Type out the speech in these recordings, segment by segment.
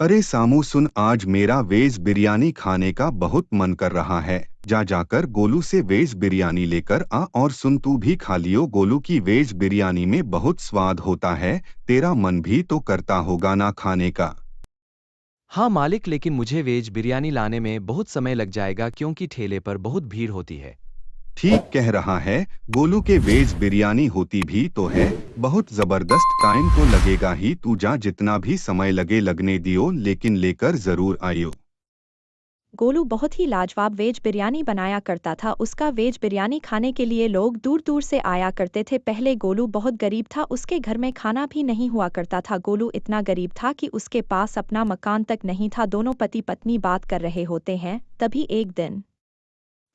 अरे सामू सुन, आज मेरा वेज बिरयानी खाने का बहुत मन कर रहा है। जा जाकर गोलू से वेज बिरयानी लेकर आ, और सुन तू भी खा लियो। गोलू की वेज बिरयानी में बहुत स्वाद होता है। तेरा मन भी तो करता होगा ना खाने का। हाँ मालिक, लेकिन मुझे वेज बिरयानी लाने में बहुत समय लग जाएगा क्योंकि ठेले पर बहुत भीड़ होती है। ठीक कह रहा है। गोलू के वेज बिरयानी होती भी तो है। बहुत जबरदस्त टाइम तो लगेगा ही। तू जा, जितना भी समय लगे लगने दियो, लेकिन लेकर जरूर आइयो। गोलू बहुत ही लाजवाब वेज बिरयानी बनाया करता था। उसका वेज बिरयानी खाने के लिए लोग दूर दूर से आया करते थे। पहले गोलू बहुत गरीब था, उसके घर में खाना भी नहीं हुआ करता था। गोलू इतना गरीब था कि उसके पास अपना मकान तक नहीं था। दोनों पति पत्नी बात कर रहे होते हैं, तभी एक दिन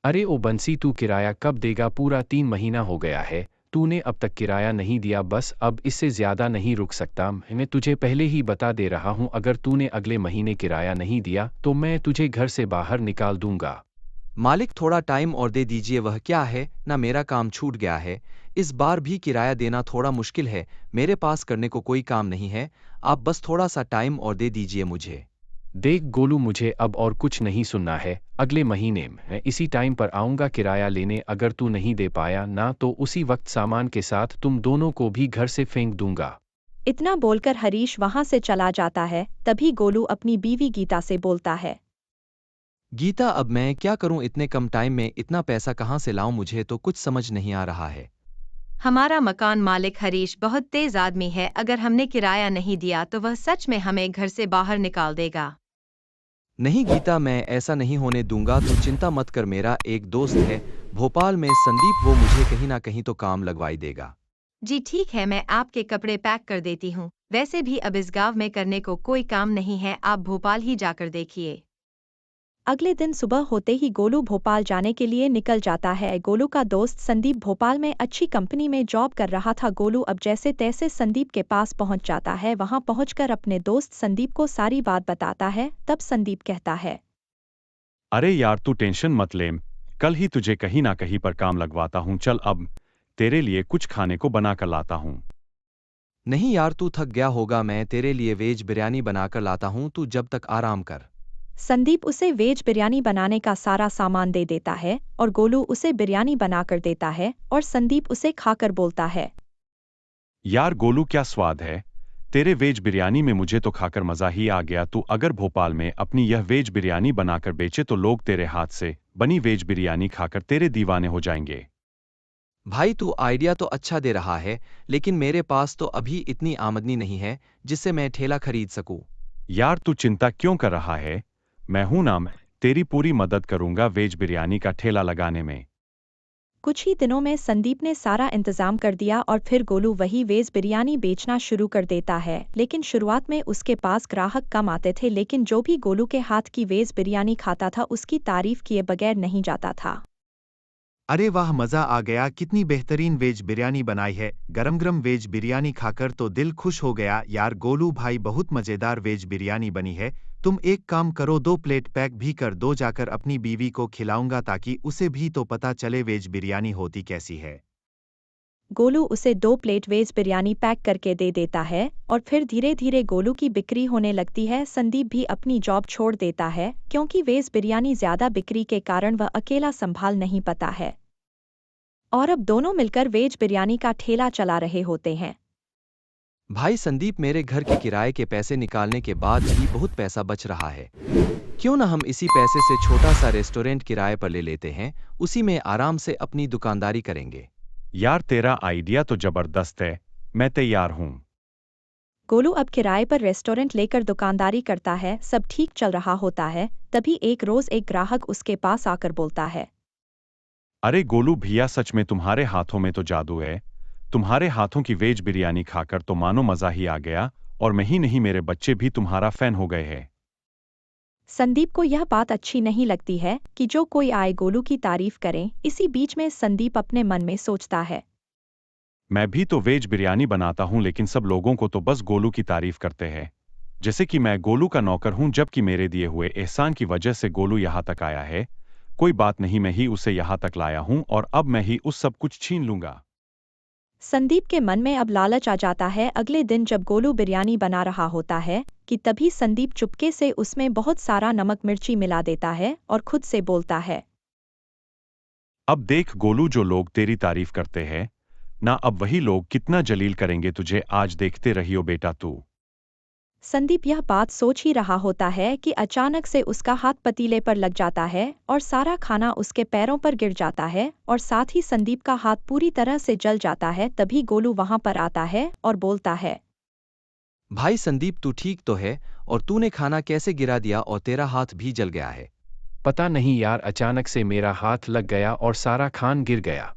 अरे ओ बंसी, तू किराया कब देगा? पूरा 3 महीना हो गया है, तूने अब तक किराया नहीं दिया। बस अब इससे ज्यादा नहीं रुक सकता। मैं तुझे पहले ही बता दे रहा हूँ, अगर तूने अगले महीने किराया नहीं दिया तो मैं तुझे घर से बाहर निकाल दूंगा। मालिक थोड़ा टाइम और दे दीजिए। वह क्या है ना, मेरा काम छूट गया है। इस बार भी किराया देना थोड़ा मुश्किल है। मेरे पास करने को कोई काम नहीं है। आप बस थोड़ा सा टाइम और दे दीजिए मुझे। देख गोलू, मुझे अब और कुछ नहीं सुनना है। अगले महीने मैं इसी टाइम पर आऊंगा किराया लेने। अगर तू नहीं दे पाया ना तो उसी वक्त सामान के साथ तुम दोनों को भी घर से फेंक दूंगा। इतना बोलकर हरीश वहां से चला जाता है। तभी गोलू अपनी बीवी गीता से बोलता है। गीता, अब मैं क्या करूं? इतने कम टाइम में इतना पैसा कहां से लाऊं? मुझे तो कुछ समझ नहीं आ रहा है। हमारा मकान मालिक हरीश बहुत तेज आदमी है। अगर हमने किराया नहीं दिया तो वह सच में हमें घर से बाहर निकाल देगा। नहीं गीता, मैं ऐसा नहीं होने दूंगा। तू चिंता मत कर। मेरा एक दोस्त है भोपाल में, संदीप, वो मुझे कहीं ना कहीं तो काम लगवाई देगा। जी ठीक है, मैं आपके कपड़े पैक कर देती हूँ। वैसे भी अब इस गांव में करने को कोई काम नहीं है, आप भोपाल ही जाकर देखिए। अगले दिन सुबह होते ही गोलू भोपाल जाने के लिए निकल जाता है। गोलू का दोस्त संदीप भोपाल में अच्छी कंपनी में जॉब कर रहा था। गोलू अब जैसे तैसे संदीप के पास पहुंच जाता है। वहां पहुंचकर अपने दोस्त संदीप को सारी बात बताता है। तब संदीप कहता है। अरे यार, तू टेंशन मत ले, कल ही तुझे कहीं ना कहीं पर काम लगवाता हूँ। चल अब तेरे लिए कुछ खाने को बना कर लाता हूँ। नहीं यार, तू थक गया होगा, मैं तेरे लिए वेज बिरयानी बनाकर लाता हूँ, तू जब तक आराम कर। संदीप उसे वेज बिरयानी बनाने का सारा सामान दे देता है और गोलू उसे बिरयानी बनाकर देता है और संदीप उसे खाकर बोलता है। यार गोलू, क्या स्वाद है तेरे वेज बिरयानी में। मुझे तो खाकर मजा ही आ गया। तू अगर भोपाल में अपनी यह वेज बिरयानी बनाकर बेचे तो लोग तेरे हाथ से बनी वेज बिरयानी खाकर तेरे दीवाने हो जाएंगे। भाई तू आइडिया तो अच्छा दे रहा है, लेकिन मेरे पास तो अभी इतनी आमदनी नहीं है जिससे मैं ठेला खरीद सकूं। यार तू चिंता क्यों कर रहा है, मैं हूं ना। मैं तेरी पूरी मदद करूंगा वेज बिरयानी का ठेला लगाने में। कुछ ही दिनों में संदीप ने सारा इंतजाम कर दिया और फिर गोलू वही वेज बिरयानी बेचना शुरू कर देता है। लेकिन शुरुआत में उसके पास ग्राहक कम आते थे, लेकिन जो भी गोलू के हाथ की वेज बिरयानी खाता था उसकी तारीफ किए बगैर नहीं जाता था। अरे वाह, मजा आ गया, कितनी बेहतरीन वेज बिरयानी बनाई है। गरम गरम वेज बिरयानी खाकर तो दिल खुश हो गया। यार गोलू भाई, बहुत मजेदार वेज बिरयानी बनी है। तुम एक काम करो, 2 प्लेट पैक भी कर दो, जाकर अपनी बीवी को खिलाऊंगा ताकि उसे भी तो पता चले वेज बिरयानी होती कैसी है। गोलू उसे 2 प्लेट वेज बिरयानी पैक करके दे देता है और फिर धीरे धीरे गोलू की बिक्री होने लगती है। संदीप भी अपनी जॉब छोड़ देता है क्योंकि वेज बिरयानी ज्यादा बिक्री के कारण वह अकेला संभाल नहीं पाता है और अब दोनों मिलकर वेज बिरयानी का ठेला चला रहे होते हैं। भाई संदीप, मेरे घर के किराए के पैसे निकालने के बाद भी बहुत पैसा बच रहा है। क्यों ना हम इसी पैसे से छोटा सा रेस्टोरेंट किराए पर ले लेते हैं, उसी में आराम से अपनी दुकानदारी करेंगे। यार तेरा आइडिया तो जबरदस्त है, मैं तैयार हूं। गोलू अब किराए पर रेस्टोरेंट लेकर दुकानदारी करता है। सब ठीक चल रहा होता है, तभी एक रोज एक ग्राहक उसके पास आकर बोलता है। अरे गोलू भैया, सच में तुम्हारे हाथों में तो जादू है। तुम्हारे हाथों की वेज बिरयानी खाकर तो मानो मजा ही आ गया, और मैं ही नहीं, मेरे बच्चे भी तुम्हारा फैन हो गए हैं। संदीप को यह बात अच्छी नहीं लगती है कि जो कोई आए गोलू की तारीफ करें। इसी बीच में संदीप अपने मन में सोचता है। मैं भी तो वेज बिरयानी बनाता हूं, लेकिन सब लोगों को तो बस गोलू की तारीफ करते हैं, जैसे कि मैं गोलू का नौकर हूं, जबकि मेरे दिए हुए एहसान की वजह से गोलू यहां तक आया है। कोई बात नहीं, मैं ही उसे यहां तक लाया हूं और अब मैं ही उस सब कुछ छीन लूंगा। संदीप के मन में अब लालच आ जाता है। अगले दिन जब गोलू बिरयानी बना रहा होता है कि तभी संदीप चुपके से उसमें बहुत सारा नमक मिर्ची मिला देता है और खुद से बोलता है, अब देख गोलू, जो लोग तेरी तारीफ करते हैं ना, अब वही लोग कितना जलील करेंगे तुझे। आज देखते रहियो बेटा तू। संदीप यह बात सोच ही रहा होता है कि अचानक से उसका हाथ पतीले पर लग जाता है और सारा खाना उसके पैरों पर गिर जाता है और साथ ही संदीप का हाथ पूरी तरह से जल जाता है। तभी गोलू वहां पर आता है और बोलता है, भाई संदीप, तू ठीक तो है? और तूने खाना कैसे गिरा दिया और तेरा हाथ भी जल गया है? पता नहीं यार, अचानक से मेरा हाथ लग गया और सारा खान गिर गया।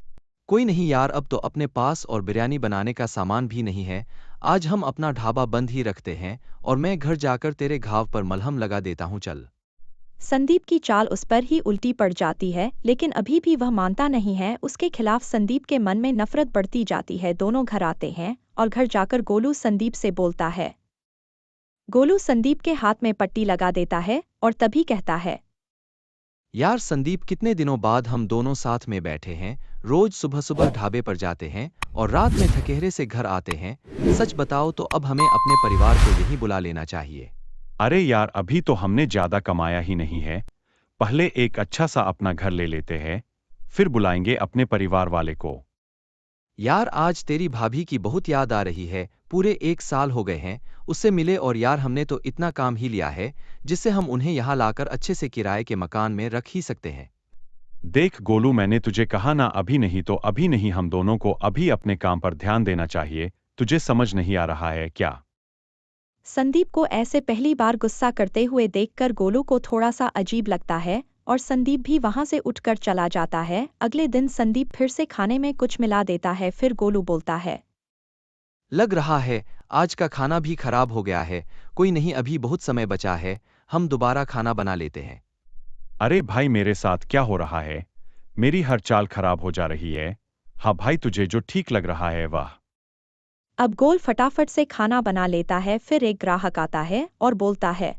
कोई नहीं यार, अब तो अपने पास और बिरयानी बनाने का सामान भी नहीं है। आज हम अपना ढाबा बंद ही रखते हैं और मैं घर जाकर तेरे घाव पर मलहम लगा देता हूँ, चल। संदीप की चाल उस पर ही उल्टी पड़ जाती है, लेकिन अभी भी वह मानता नहीं है। उसके खिलाफ संदीप के मन में नफरत बढ़ती जाती है। दोनों घर आते हैं और घर जाकर गोलू संदीप से बोलता है। गोलू संदीप के हाथ में पट्टी लगा देता है और तभी कहता है, यार संदीप, कितने दिनों बाद हम दोनों साथ में बैठे हैं। रोज सुबह सुबह ढाबे पर जाते हैं और रात में थकेहरे से घर आते हैं। सच बताओ तो अब हमें अपने परिवार को यहीं बुला लेना चाहिए। अरे यार, अभी तो हमने ज्यादा कमाया ही नहीं है। पहले एक अच्छा सा अपना घर ले लेते हैं, फिर बुलाएंगे अपने परिवार वाले को। यार आज तेरी भाभी की बहुत याद आ रही है। पूरे 1 साल हो गए हैं उससे मिले और यार हमने तो इतना काम ही लिया है जिससे हम उन्हें यहाँ लाकर अच्छे से किराए के मकान में रख ही सकते हैं। देख गोलू, मैंने तुझे कहा ना, अभी नहीं तो अभी नहीं। हम दोनों को अभी अपने काम पर ध्यान देना चाहिए। तुझे समझ नहीं आ रहा है क्या? संदीप को ऐसे पहली बार गुस्सा करते हुए देखकर गोलू को थोड़ा सा अजीब लगता है और संदीप भी वहां से उठकर चला जाता है। अगले दिन संदीप फिर से खाने में कुछ मिला देता है। फिर गोलू बोलता है, लग रहा है आज का खाना भी खराब हो गया है। कोई नहीं, अभी बहुत समय बचा है, हम दोबारा खाना बना लेते हैं। अरे भाई, मेरे साथ क्या हो रहा है? मेरी हर चाल खराब हो जा रही है। हाँ भाई, तुझे जो ठीक लग रहा है वाह। अब गोल फटाफट से खाना बना लेता है। फिर एक ग्राहक आता है और बोलता है,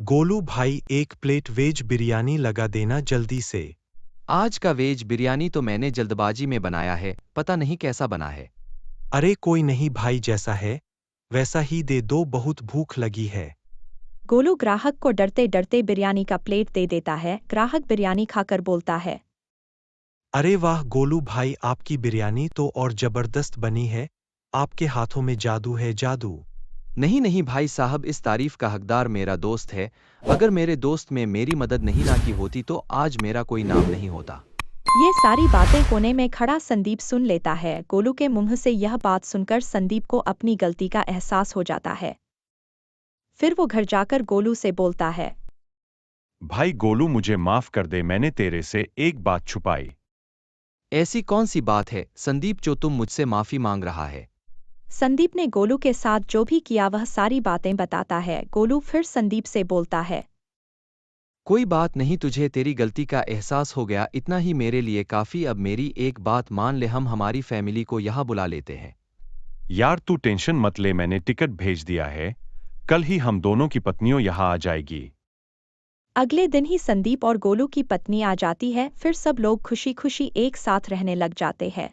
गोलू भाई, 1 प्लेट वेज बिरयानी लगा देना जल्दी से। आज का वेज बिरयानी तो मैंने जल्दबाजी में बनाया है, पता नहीं कैसा बना है। अरे कोई नहीं भाई, जैसा है वैसा ही दे दो, बहुत भूख लगी है। गोलू ग्राहक को डरते डरते बिरयानी का प्लेट दे देता है। ग्राहक बिरयानी खाकर बोलता है, अरे वाह गोलू भाई, आपकी बिरयानी तो और जबरदस्त बनी है। आपके हाथों में जादू है, जादू। नहीं नहीं भाई साहब, इस तारीफ का हकदार मेरा दोस्त है। अगर मेरे दोस्त में मेरी मदद नहीं ना की होती तो आज मेरा कोई नाम नहीं होता। ये सारी बातें कोने में खड़ा संदीप सुन लेता है। गोलू के मुंह से यह बात सुनकर संदीप को अपनी गलती का एहसास हो जाता है। फिर वो घर जाकर गोलू से बोलता है, भाई गोलू, मुझे माफ कर दे, मैंने तेरे से एक बात छुपाई। ऐसी कौन सी बात है संदीप जो तुम मुझसे माफी मांग रहा है? संदीप ने गोलू के साथ जो भी किया वह सारी बातें बताता है। गोलू फिर संदीप से बोलता है, कोई बात नहीं, तुझे तेरी गलती का एहसास हो गया, इतना ही मेरे लिए काफी। अब मेरी एक बात मान ले, हम हमारी फैमिली को यहाँ बुला लेते हैं। यार तू टेंशन मत ले, मैंने टिकट भेज दिया है। कल ही हम दोनों की पत्नियों यहाँ आ जाएगी। अगले दिन ही संदीप और गोलू की पत्नी आ जाती है। फिर सब लोग खुशी खुशी एक साथ रहने लग जाते हैं।